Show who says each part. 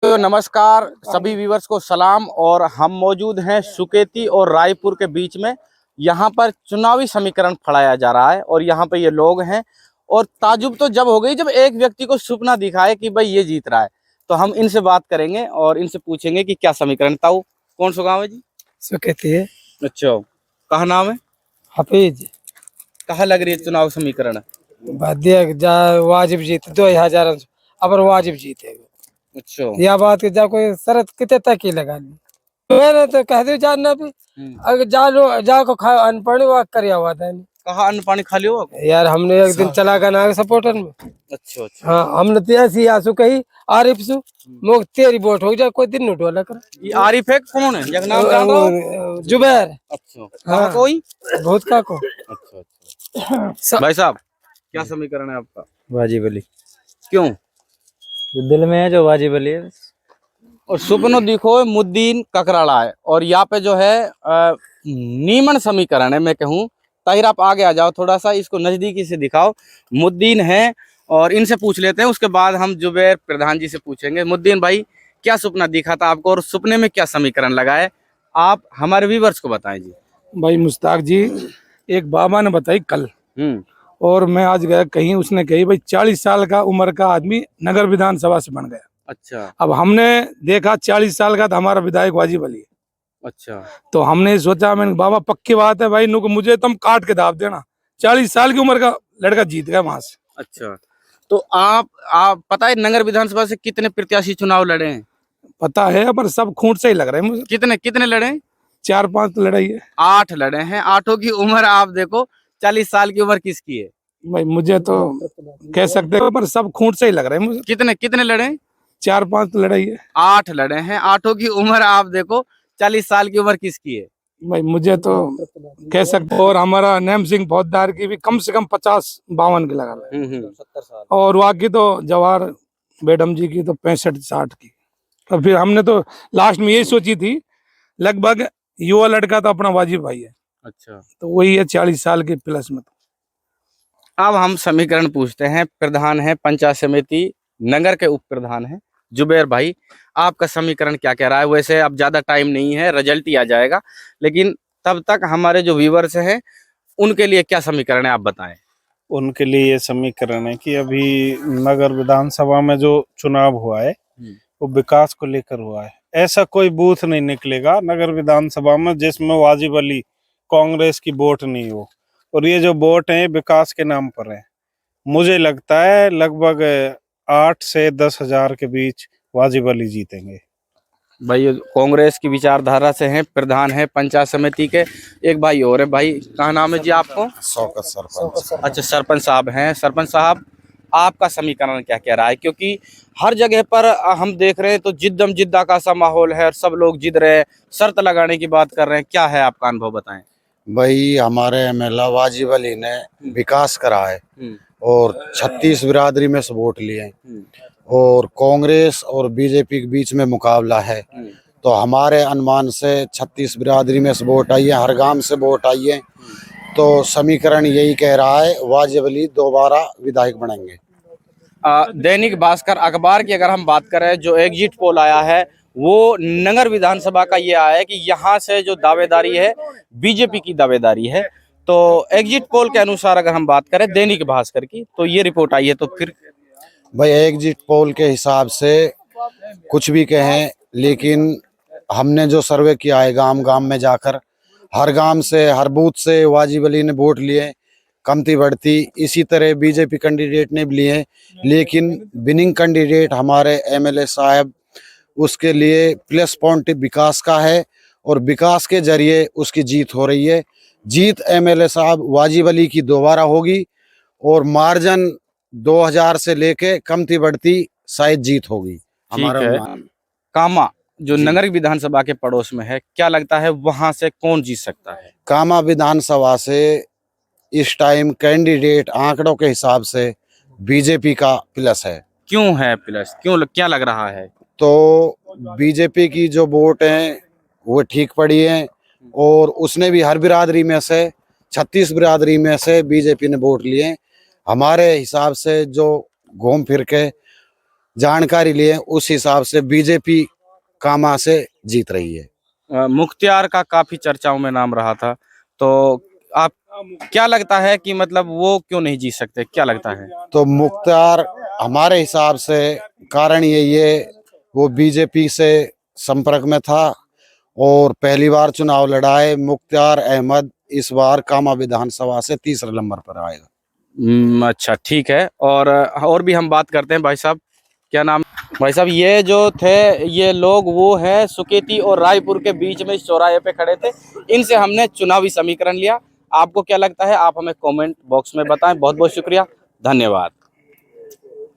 Speaker 1: तो नमस्कार सभी व्यूवर्स को सलाम। और हम मौजूद हैं सुकेती और रायपुर के बीच में। यहाँ पर चुनावी समीकरण फड़ाया जा रहा है और यहाँ पे ये लोग हैं। और ताजुब तो जब हो गई जब एक व्यक्ति को सपना दिखाए कि भाई ये जीत रहा है। तो हम इनसे बात करेंगे और इनसे पूछेंगे कि क्या समीकरण। ताऊ कौन सा गाँव है जी?
Speaker 2: सुकेती है।
Speaker 1: अच्छा, कहाँ नाम है?
Speaker 2: हफीज।
Speaker 1: कहाँ लग रही है चुनाव समीकरण?
Speaker 2: वाजिब जीत 2000 अबर वाजिब जीतेगा।
Speaker 1: अच्छा,
Speaker 2: यह बात के जा कोई शरत कितने तक ही लगा ली मैंने तो कह दो जानना भी। अगर जा को खा अनपढ़ वो कर हुआ था।
Speaker 1: कहाँ अन्न पानी खा लियो
Speaker 2: यार हमने एक दिन चला गया ना सपोर्टर में।
Speaker 1: अच्छा अच्छा,
Speaker 2: हाँ हमने तो ऐसी आंसू कही आरिफ सु मोक तेरी वोट हो जाए कोई दिन नोट वाला कर।
Speaker 1: ये आरिफ है कौन है? जग नाम जान रहा हो?
Speaker 2: जुबैर।
Speaker 1: अच्छा, कहाँ कोई?
Speaker 2: बहुत का को।
Speaker 1: अच्छा अच्छा। भाई साहब क्या समीकरण है आपका?
Speaker 3: वाजिब अली।
Speaker 1: क्यों?
Speaker 3: जो दिल में है जो वाजिब अली है।
Speaker 1: और सुपनो दिखो मुद्दीन ककराला है। और यहाँ पे जो है नीमन समीकरण है। मैं कहूँ ताहिर आप आगे आ जाओ, थोड़ा सा इसको नजदीकी से दिखाओ। मुद्दीन है और इनसे पूछ लेते हैं, उसके बाद हम जुबैर प्रधान जी से पूछेंगे। मुद्दीन भाई क्या सपना दिखा था आपको और सपने में क्या समीकरण लगा है? आप हमारे व्यूवर्स को बताएं जी।
Speaker 4: भाई मुश्ताक जी, एक बाबा ने बताई कल और मैं आज गया कहीं, उसने कही भाई 40 साल का उम्र का आदमी नगर विधानसभा से बन गया।
Speaker 1: अच्छा,
Speaker 4: अब हमने देखा 40 साल का था हमारा विधायक वाजिब अली।
Speaker 1: अच्छा,
Speaker 4: तो हमने सोचा, मैंने बाबा पक्की बात है भाई, नुक मुझे तुम काट के दाब देना। 40 साल की उम्र का लड़का जीत गया वहां से।
Speaker 1: अच्छा, तो आप पता है नगर विधानसभा से कितने प्रत्याशी चुनाव लड़े हैं?
Speaker 4: पता है पर सब खूंट से ही लग रहे हैं मुझे।
Speaker 1: कितने कितने लड़े?
Speaker 4: 4-5 तो लड़ाई है।
Speaker 1: 8 लड़े हैं। 8 की उम्र आप देखो, 40 साल की उम्र किसकी है?
Speaker 4: भाई मुझे तो कह सकते हो पर सब खूंट से ही लग रहे हैं मुझे।
Speaker 1: कितने कितने लड़े?
Speaker 4: 4-5 तो लड़ाई है।
Speaker 1: 8 लड़े हैं। 8 की उम्र आप देखो, 40 साल की उम्र किसकी है?
Speaker 4: भाई मुझे तो कह सकते हो। और हमारा नैम सिंह फौजदार की भी कम से कम 50-52 की लगा है।
Speaker 1: 70 साल।
Speaker 4: और वहाँ की तो जवाहर बेडम जी की तो 65-60 की। तो फिर हमने तो लास्ट में यही सोची थी, लगभग युवा लड़का तो अपना वाजिब भाई है।
Speaker 1: अच्छा,
Speaker 4: तो वही है 40 साल के प्लस में। तो
Speaker 1: अब हम समीकरण पूछते हैं। प्रधान है पंचायत समिति नगर के उप प्रधान है जुबैर भाई, आपका समीकरण क्या कह रहा है? वैसे अब ज्यादा टाइम नहीं है, रिजल्ट ही आ जाएगा, लेकिन तब तक हमारे जो व्यूवर्स हैं उनके लिए क्या समीकरण है आप बताएं।
Speaker 5: उनके लिए ये समीकरण है कि अभी नगर विधानसभा में जो चुनाव हुआ है वो विकास को लेकर हुआ है। ऐसा कोई बूथ नहीं निकलेगा नगर विधानसभा में जिसमें वाजिब अली कांग्रेस की वोट नहीं हो। और ये जो वोट है विकास के नाम पर है। मुझे लगता है लगभग 8 से 10 हजार के बीच वाजिब अली जीतेंगे।
Speaker 1: भाई कांग्रेस की विचारधारा से हैं, प्रधान है पंचायत समिति के। एक भाई और है, भाई कहाँ नाम है जी आपको?
Speaker 6: शौकत सरपंच।
Speaker 1: अच्छा, सरपंच साहब हैं। सरपंच साहब आपका समीकरण क्या कह रहा है? क्योंकि हर जगह पर हम देख रहे हैं तो जिद्दम जिद्दा का सा माहौल है और सब लोग जिद रहे हैं, शर्त लगाने की बात कर रहे हैं। क्या है आपका अनुभव बताएं।
Speaker 6: भाई हमारे एमएलए वाजिब अली ने विकास करा है और 36 बिरादरी में से वोट लिए हैं और कांग्रेस और बीजेपी के बीच में मुकाबला है। तो हमारे अनुमान से 36 बिरादरी में से वोट आई है, हर गांव से वोट आई है। तो समीकरण यही कह रहा है वाजिब अली दोबारा विधायक बनेंगे।
Speaker 1: दैनिक भास्कर अखबार की अगर हम बात करें, जो एग्जिट पोल आया है वो नगर विधानसभा का ये आया है कि यहाँ से जो दावेदारी है बीजेपी की दावेदारी है। तो एग्जिट पोल के अनुसार अगर हम बात करें दैनिक भास्कर की, तो ये रिपोर्ट आई है। तो फिर
Speaker 6: भाई एग्जिट पोल के हिसाब से कुछ भी कहें, लेकिन हमने जो सर्वे किया है गांव गांव में जाकर, हर गांव से हर बूथ से वाजिब अली ने वोट लिए, कमती बढ़ती। इसी तरह बीजेपी कैंडिडेट ने भी लिए, लेकिन विनिंग कैंडिडेट हमारे एमएलए साहब, उसके लिए प्लस पॉइंट विकास का है और विकास के जरिए उसकी जीत हो रही है। जीत एमएलए साहब वाजिब अली की दोबारा होगी और मार्जिन 2000 से लेके कमती बढ़ती शायद जीत होगी हमारा।
Speaker 1: कामा जो नगर विधानसभा के पड़ोस में है, क्या लगता है वहां से कौन जीत सकता है?
Speaker 6: कामा विधानसभा से इस टाइम कैंडिडेट आंकड़ों के हिसाब से बीजेपी का प्लस है।
Speaker 1: क्यों है प्लस? क्यों, क्या लग रहा है?
Speaker 6: तो बीजेपी की जो वोट हैं वो ठीक पड़ी है और उसने भी हर बिरादरी में से 36 बिरादरी में से बीजेपी ने वोट लिए। हमारे हिसाब से जो घूम फिर के जानकारी लिए उस हिसाब से बीजेपी कामा से जीत रही है।
Speaker 1: मुख्तियार का काफी चर्चाओं में नाम रहा था, तो आप क्या लगता है कि मतलब वो क्यों नहीं जीत सकते, क्या लगता है?
Speaker 6: तो मुख्तार हमारे हिसाब से कारण यही है, वो बीजेपी से संपर्क में था और पहली बार चुनाव लड़ा है। मुख्तार अहमद इस बार कामा विधानसभा से तीसरे नंबर पर आएगा।
Speaker 1: अच्छा, ठीक है। और भी हम बात करते हैं। भाई साहब, क्या नाम? भाई साहब, ये जो थे ये लोग वो हैं सुकेती और रायपुर के बीच में इस चौराहे पे खड़े थे। इनसे हमने चुनावी समीकरण लिया। आपको क्या लगता है आप हमें कमेंट बॉक्स में बताएं। बहुत बहुत शुक्रिया, धन्यवाद।